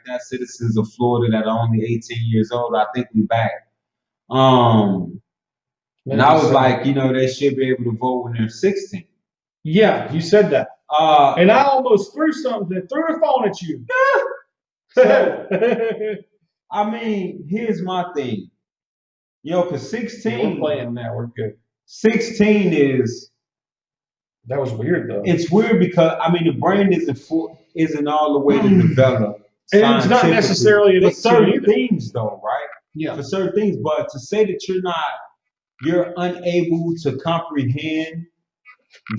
that. Citizens of Florida that are only 18 years old. I think we back. And I was like, they should be able to vote when they're 16. Yeah, you said that. And I almost threw something, threw a phone at you. So, I mean, here's my thing. Because 16. We're playing now. We're good. 16 is. That was weird, though. It's weird because, the brain isn't all the way to develop. And it's not necessarily for certain things, though, right? Yeah. For certain things. But to say that you're unable to comprehend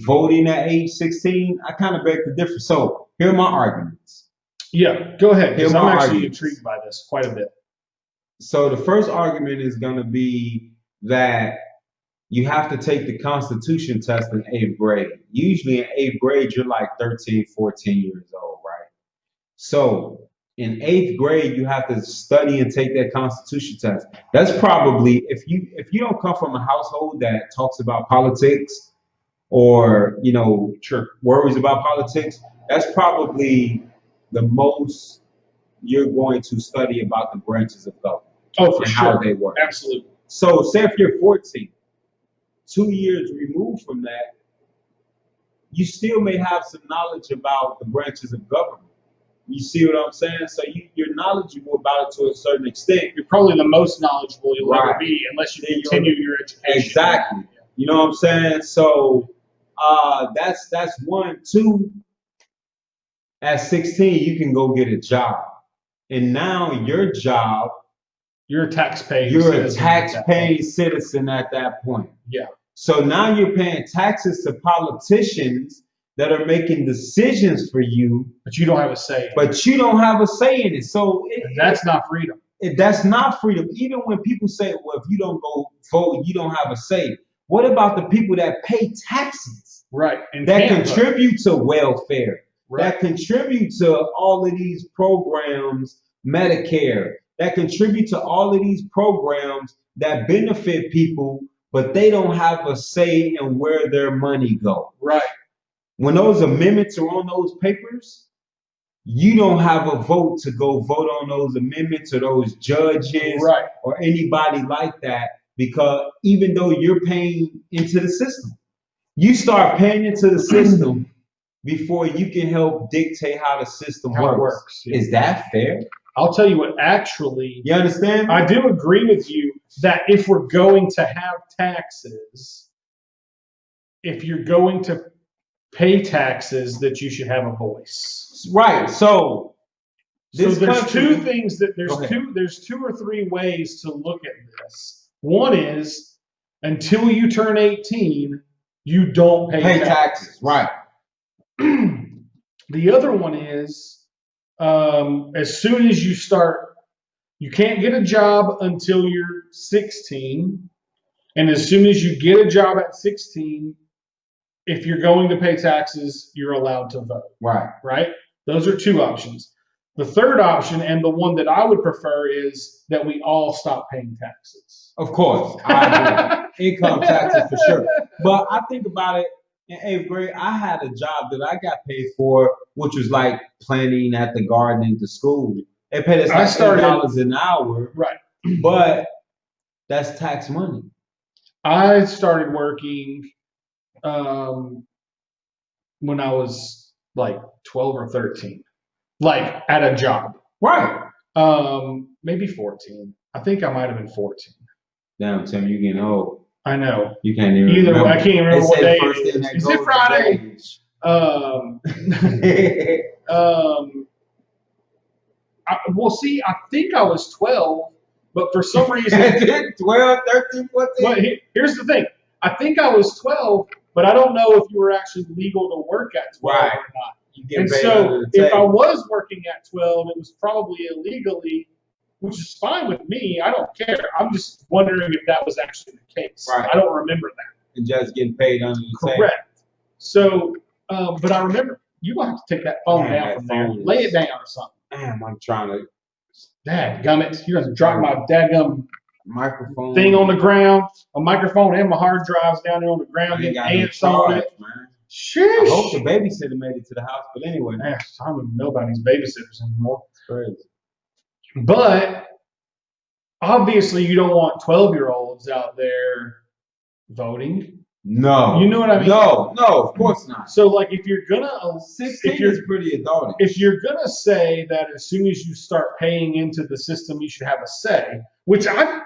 voting at age 16, I kind of beg to differ. So here are my arguments. Yeah, go ahead, because I'm actually intrigued by this quite a bit. So the first argument is going to be that you have to take the Constitution test in 8th grade. Usually in 8th grade, you're like 13, 14 years old, right? So in 8th grade, you have to study and take that Constitution test. That's probably, if you don't come from a household that talks about politics or, worries about politics, that's probably the most you're going to study about the branches of government. Oh, for and sure. How they work. Absolutely. So say if you're 14, 2 years removed from that, you still may have some knowledge about the branches of government. You see what I'm saying? So you're knowledgeable about it to a certain extent. You're probably the most knowledgeable you'll ever be unless you continue your education. Exactly. You know what I'm saying? So that's one. Two, at 16, you can go get a job. And now your job, you're a taxpaying citizen at that point. Yeah. So now you're paying taxes to politicians that are making decisions for you. But you don't have a say. In it. So that's not freedom. That's not freedom. Even when people say, well, if you don't go vote, you don't have a say. What about the people that pay taxes? Right. And that contribute to welfare. Right. That contribute to all of these programs, Medicare, that contribute to all of these programs that benefit people, but they don't have a say in where their money goes. Right. When those amendments are on those papers, you don't have a vote to go vote on those amendments or those judges or anybody like that, because even though you're paying into the system, you start paying into the system before you can help dictate how the system works. Yeah. Is that fair? I'll tell you what, actually. You understand? I do agree with you that if we're going to have taxes, if you're going to pay taxes, that you should have a voice. Right. So there's two things that there's two or three ways to look at this. One is until you turn 18, you don't pay taxes. Right. The other one is as soon as you start, you can't get a job until you're 16. And as soon as you get a job at 16, if you're going to pay taxes, you're allowed to vote. Right. Right? Those are two options. The third option, and the one that I would prefer, is that we all stop paying taxes. Of course. I agree. Income taxes for sure. But I think about it. In 8th grade, I had a job that I got paid for, which was like planting at the garden at the school. They paid us like $8 an hour. Right. But that's tax money. I started working when I was like 12 or 13. Like at a job. Right. Maybe 14. I think I might have been 14. Damn, Tim, you're getting old. I know. You can't even remember. I can't remember what day it is. Is it Friday? Well, see, I think I was 12, but for some reason... 12, 13, 14? Well, here's the thing. I think I was 12, but I don't know if you were actually legal to work at 12 or not. And so if I was working at 12, it was probably illegally, which is fine with me. I don't care. I'm just wondering if that was actually the case. Right. I don't remember that. And just getting paid under the table. Correct. So, but I remember you will have to take that phone down from there. Lay it down or something. Damn, I'm trying to. Dadgummit. You're going to drop my dadgum microphone thing on the ground. A microphone and my hard drives down there on the ground. Getting ants on it. Man. Sheesh. I hope the babysitter made it to the house, but anyway. Man, I don't even know about these babysitters anymore. It's crazy. But obviously, you don't want 12-year-olds out there voting. No. You know what I mean? No, of course not. So, like, if you're gonna, 16 is pretty adult. If you're gonna say that as soon as you start paying into the system, you should have a say, which I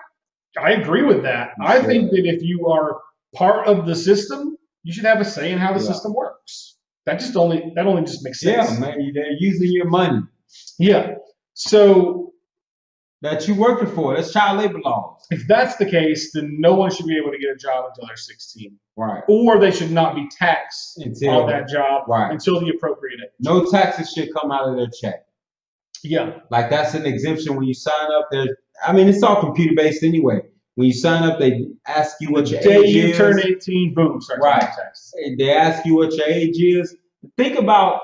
agree with that. I think that if you are part of the system, you should have a say in how the system works. That only just makes sense. Yeah, man, they're using your money. Yeah. So that you working for. That's child labor laws. If that's the case, then no one should be able to get a job until they're 16. Right. Or they should not be taxed on that job until the appropriate age. No taxes should come out of their check. Yeah. Like that's an exemption when you sign up. I mean, it's all computer based anyway. When you sign up, they ask you what your age is. The day you turn 18, boom, start paying taxes. They ask you what your age is. Think about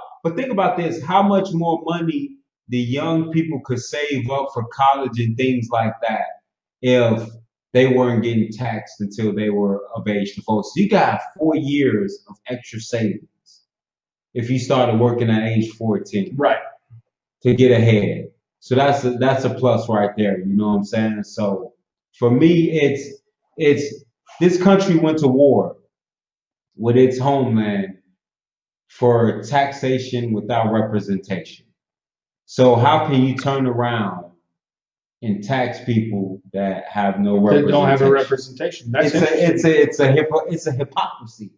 this: how much more money the young people could save up for college and things like that if they weren't getting taxed until they were of age to vote. So you got 4 years of extra savings if you started working at age 14. Right. To get ahead. So that's a plus right there. You know what I'm saying? So for me, it's this country went to war with its homeland for taxation without representation. So how can you turn around and tax people that have no representation? That don't have a representation. That's it's a hypocrisy.